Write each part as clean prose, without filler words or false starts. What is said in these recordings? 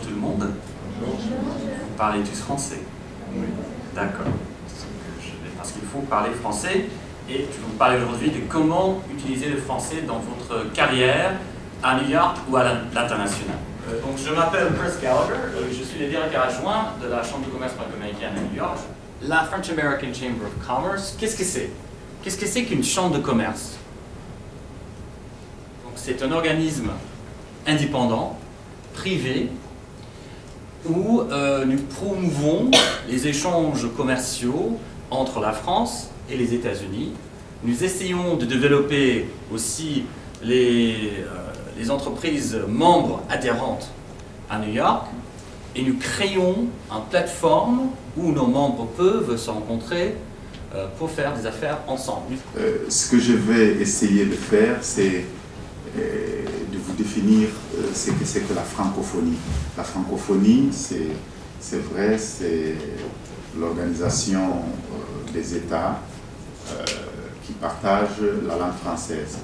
tout le monde. Vous parlez tous français? Oui. D'accord. Parce qu'il faut parler français et je vais vous parler aujourd'hui de comment utiliser le français dans votre carrière à New York ou à l'international. Donc je m'appelle Chris Gallagher, je suis le directeur adjoint de la Chambre de commerce franco-américaine à New York. La French American Chamber of Commerce, qu'est-ce que c'est? Qu'est-ce que c'est qu'une chambre de commerce? Donc c'est un organisme indépendant, privé, où nous promouvons les échanges commerciaux entre la France et les États-Unis. Nous essayons de développer aussi les entreprises membres adhérentes à New York et nous créons une plateforme où nos membres peuvent se rencontrer pour faire des affaires ensemble. Ce que je vais essayer de faire, c'est de vous définir ce que c'est que la francophonie. La francophonie, c'est vrai, c'est l'organisation des États qui partagent la langue française.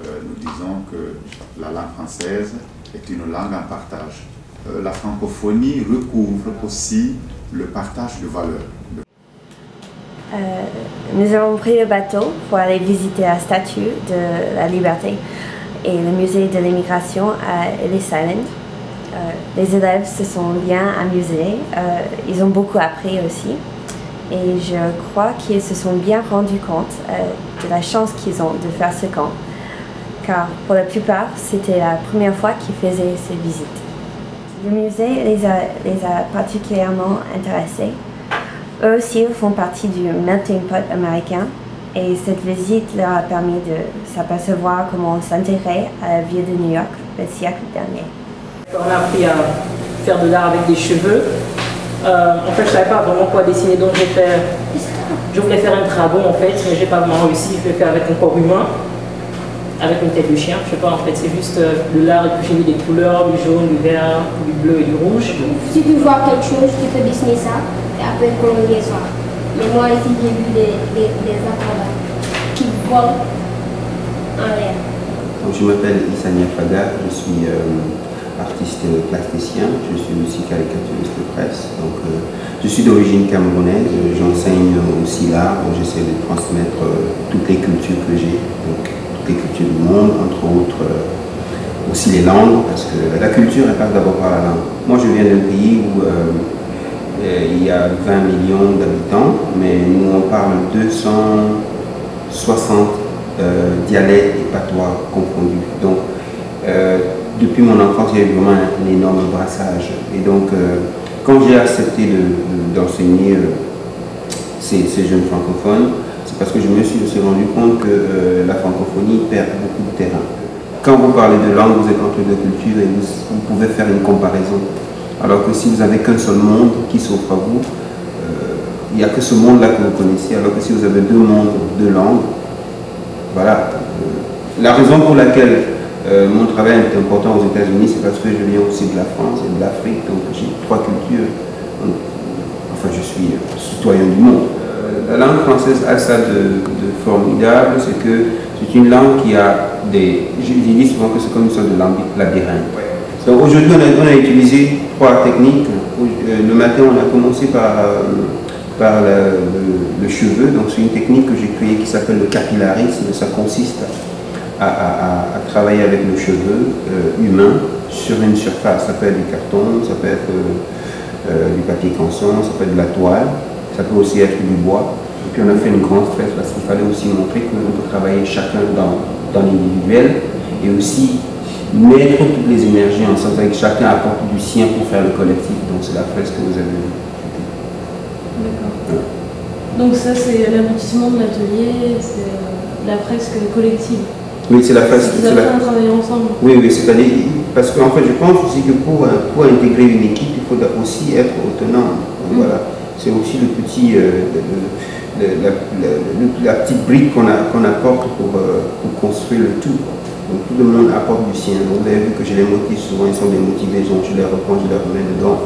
Nous disons que la langue française est une langue en partage. La francophonie recouvre aussi le partage de valeurs. Nous avons pris le bateau pour aller visiter la statue de la liberté et le musée de l'immigration à Ellis Island. Les élèves se sont bien amusés, ils ont beaucoup appris aussi. Et je crois qu'ils se sont bien rendus compte de la chance qu'ils ont de faire ce camp. Car pour la plupart, c'était la première fois qu'ils faisaient ces visites. Le musée les a particulièrement intéressés. Eux aussi font partie du melting pot américain et cette visite leur a permis de s'apercevoir comment s'intégrer à la vie de New York le siècle dernier. On a appris à faire de l'art avec des cheveux. En fait, je ne savais pas vraiment quoi dessiner, donc je voulais faire un dragon en fait, mais je n'ai pas vraiment réussi. Je l'ai fait avec un corps humain, avec une tête de chien. Je ne sais pas, en fait, c'est juste de l'art et puis j'ai mis des couleurs, du jaune, du vert, du bleu et du rouge. Si tu vois quelque chose, tu peux dessiner ça et après colorier ça. Mais moi ici, j'ai vu des acrobats qui volent en l'air. Je m'appelle Issania Faga, je suis artiste plasticien, je suis aussi caricaturiste de presse. Donc, je suis d'origine camerounaise, j'enseigne aussi l'art, j'essaie de transmettre toutes les cultures que j'ai, donc toutes les cultures du monde, entre autres aussi les langues, parce que la culture elle passe d'abord par la langue. Moi je viens d'un pays où il y a 20 millions d'habitants, mais nous on parle 260 dialectes et patois confondus. Donc, depuis mon enfance, il y a eu vraiment un énorme brassage. Et donc, quand j'ai accepté d'enseigner ces jeunes francophones, c'est parce que je me suis aussi rendu compte que la francophonie perd beaucoup de terrain. Quand vous parlez de langue, vous êtes entre deux cultures et vous pouvez faire une comparaison. Alors que si vous n'avez qu'un seul monde qui s'offre à vous, il n'y a que ce monde-là que vous connaissez. Alors que si vous avez deux mondes, deux langues, voilà. La raison pour laquelle mon travail est important aux États-Unis, c'est parce que je viens aussi de la France et de l'Afrique, donc j'ai trois cultures. Enfin, je suis citoyen du monde. La langue française a ça de formidable, c'est que c'est une langue qui a des... Je dis souvent que c'est comme une sorte de labyrinthe. Donc aujourd'hui, on a utilisé trois techniques. Le matin, on a commencé par le cheveu, donc c'est une technique que j'ai créée qui s'appelle le capillarisme. Ça consiste à travailler avec le cheveu humain sur une surface. Ça peut être du carton, ça peut être du papier canson, ça peut être de la toile, ça peut aussi être du bois. Et puis on a fait une grande fresque parce qu'il fallait aussi montrer qu'on peut travailler chacun dans l'individuel et aussi mettre toutes les énergies ensemble, avec chacun apporte du sien pour faire le collectif. Donc c'est la fresque que vous avez vue. D'accord. Donc ça c'est l'aboutissement de l'atelier, c'est la fresque collective. Oui, c'est la fresque. Vous avez travaillé ensemble. Oui, c'est-à-dire, parce qu'en fait je pense aussi que pour intégrer une équipe, il faut aussi être autonome. Donc, voilà. C'est aussi le petit, la petite brique qu'on apporte pour construire le tout. Donc tout le monde apporte du sien. Donc, vous avez vu que je les motive souvent, ils sont démotivés, donc je les reprends, je les remets dedans.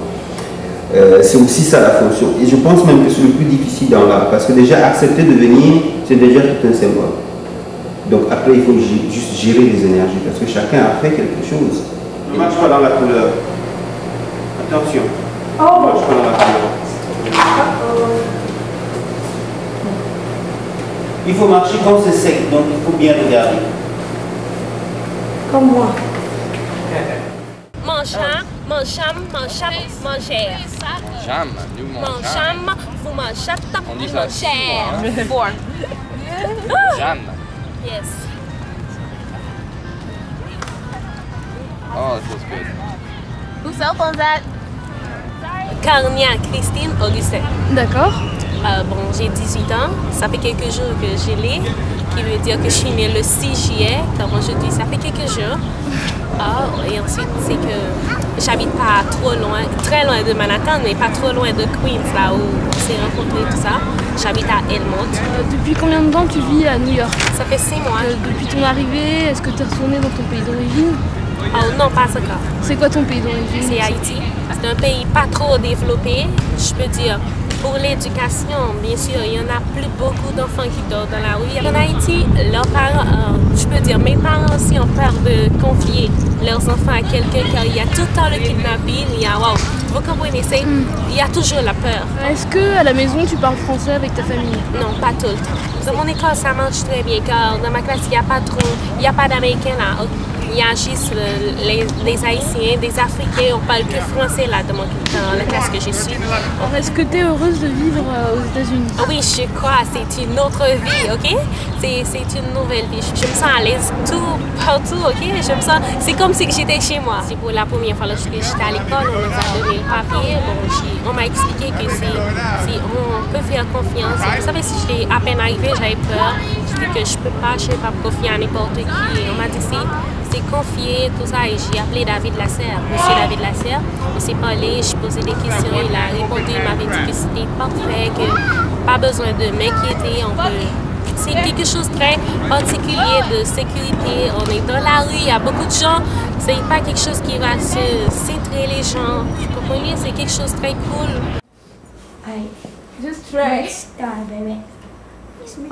C'est aussi ça la fonction. Et je pense même que c'est le plus difficile dans l'art, parce que déjà accepter de venir, c'est déjà tout un symbole. Donc après, il faut juste gérer les énergies, parce que chacun a fait quelque chose. Ne marche pas dans la couleur. Attention. Oh. Moi, je prends la caméra. Il faut marcher quand c'est sec, donc il faut bien regarder. Comme moi. Mon cham, mon cham, mon chap, mon cher. Cham, nous mon Mon cham, vous mon chat, On dit mon ça cher. souvent, Cham. Yes. Oh, that feels good. Whose cell phone's that? Carnia Christine Augustin. D'accord. Bon, j'ai 18 ans. Ça fait quelques jours que je l'ai, qui veut dire que je suis née le 6 juillet. Comme aujourd'hui, ça fait quelques jours. Et ensuite, c'est que j'habite pas trop loin, très loin de Manhattan, mais pas trop loin de Queens, là où on s'est rencontrés, tout ça. J'habite à Elmont. Depuis combien de temps tu vis à New York? Ça fait 6 mois. Depuis ton arrivée, est-ce que tu es retourné dans ton pays d'origine? Oh non, pas encore. C'est quoi ton pays d'origine? C'est Haïti. C'est un pays pas trop développé, je peux dire. Pour l'éducation, bien sûr, il y en a plus beaucoup d'enfants qui dorment dans la rue. En Haïti, leurs parents, je peux dire, mes parents aussi ont peur de confier leurs enfants à quelqu'un car il y a tout le temps le kidnapping, il y a, wow, vous comprenez, il y a toujours la peur. Est-ce que à la maison tu parles français avec ta famille? Non, pas tout le temps. Dans mon école, ça marche très bien car dans ma classe, il n'y a pas d'Américains là. Il y a juste les Haïtiens, des Africains, on parle que français là dans la classe que je suis. Est-ce que tu es heureuse de vivre aux États-Unis? Oui, je crois, c'est une autre vie, ok? C'est une nouvelle vie. Je me sens à l'aise tout, partout, ok? Je me sens, c'est comme si j'étais chez moi. C'est pour la première fois lorsque j'étais à l'école, on nous a donné le papier. Bon, on m'a expliqué que on peut faire confiance. Vous savez, si j'étais à peine arrivée, j'avais peur. Je dis que je ne peux pas confier à n'importe qui. Et on m'a dit c'est confier, tout ça. Et j'ai appelé David Lasserre, monsieur David Lasserre. On s'est parlé, je posais des questions, il a répondu, il m'avait dit que c'était parfait, que pas besoin de m'inquiéter. C'est quelque chose de très particulier de sécurité. On est dans la rue, il y a beaucoup de gens. C'est pas quelque chose qui va se cintrer les gens. Vous comprenez? C'est quelque chose de très cool. Alright. Just try. Let's start, baby. It's me.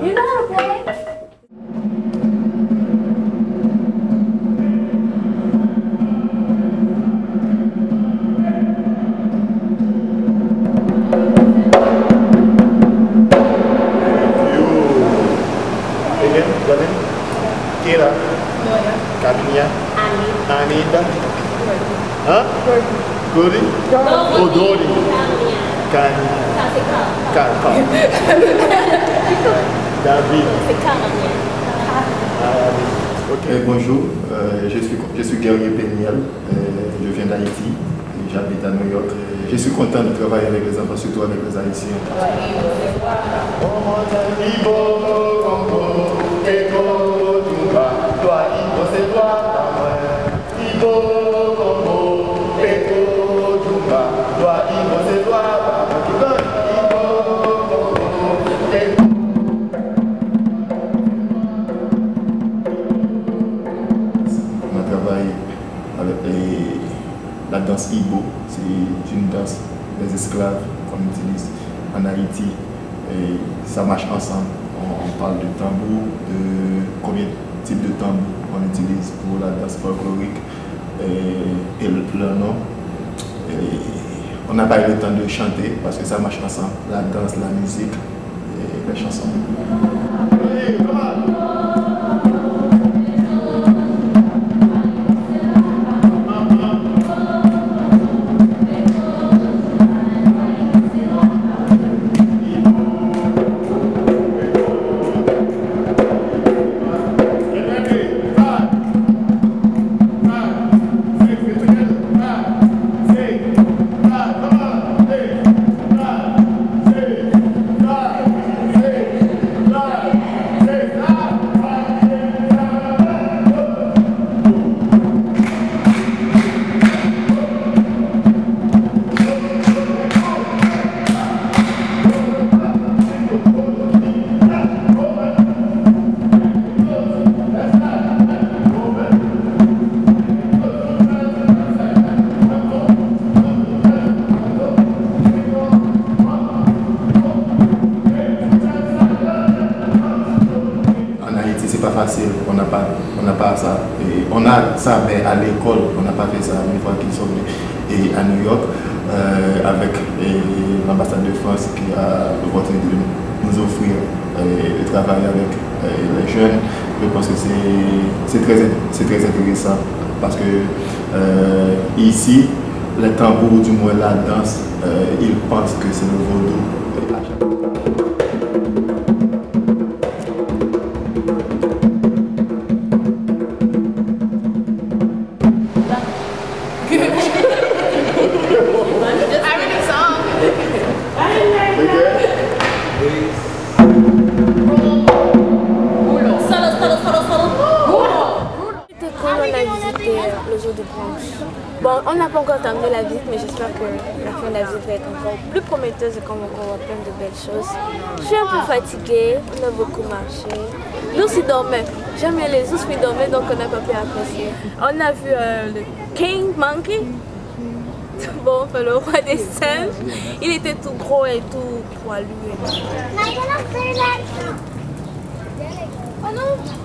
You know how to play? Kira, Kaminia, Anita, huh? Guri, oh Dori, David. Bonjour, je suis Guerrier Péniel, je viens d'Haïti, j'habite à New York. Je suis content de travailler avec les enfants, surtout avec les Haïtiens. On travaille avec la danse Igbo, c'est une danse des esclaves qu'on utilise en Haïti et ça marche ensemble. On parle de tambour, de combien de types de tambour on utilise pour la danse folklorique et le nom. Et on n'a pas eu le temps de chanter parce que ça marche ensemble, la danse, la musique et les chansons. Hey! c'est pas facile, on n'a pas ça. Et on a ça, mais à l'école, on n'a pas fait ça une fois qu'ils sont venus. Et à New York, avec l'ambassade de France qui a l'opportunité de nous offrir de travailler avec les jeunes, je pense que c'est très intéressant parce que ici, les tambours, du moins la danse, ils pensent que c'est le vaudou. Bon, on n'a pas encore terminé la visite, mais j'espère que la fin de la visite va être encore plus prometteuse et qu'on va voir plein de belles choses. Je suis un peu fatiguée, on a beaucoup marché. L'ours il dormait, j'aime bien les ours, mais ils dormaient donc on n'a pas pu apprécier. On a vu le King Monkey, bon, enfin, le roi des singes. Il était tout gros et tout poilu. Oh non!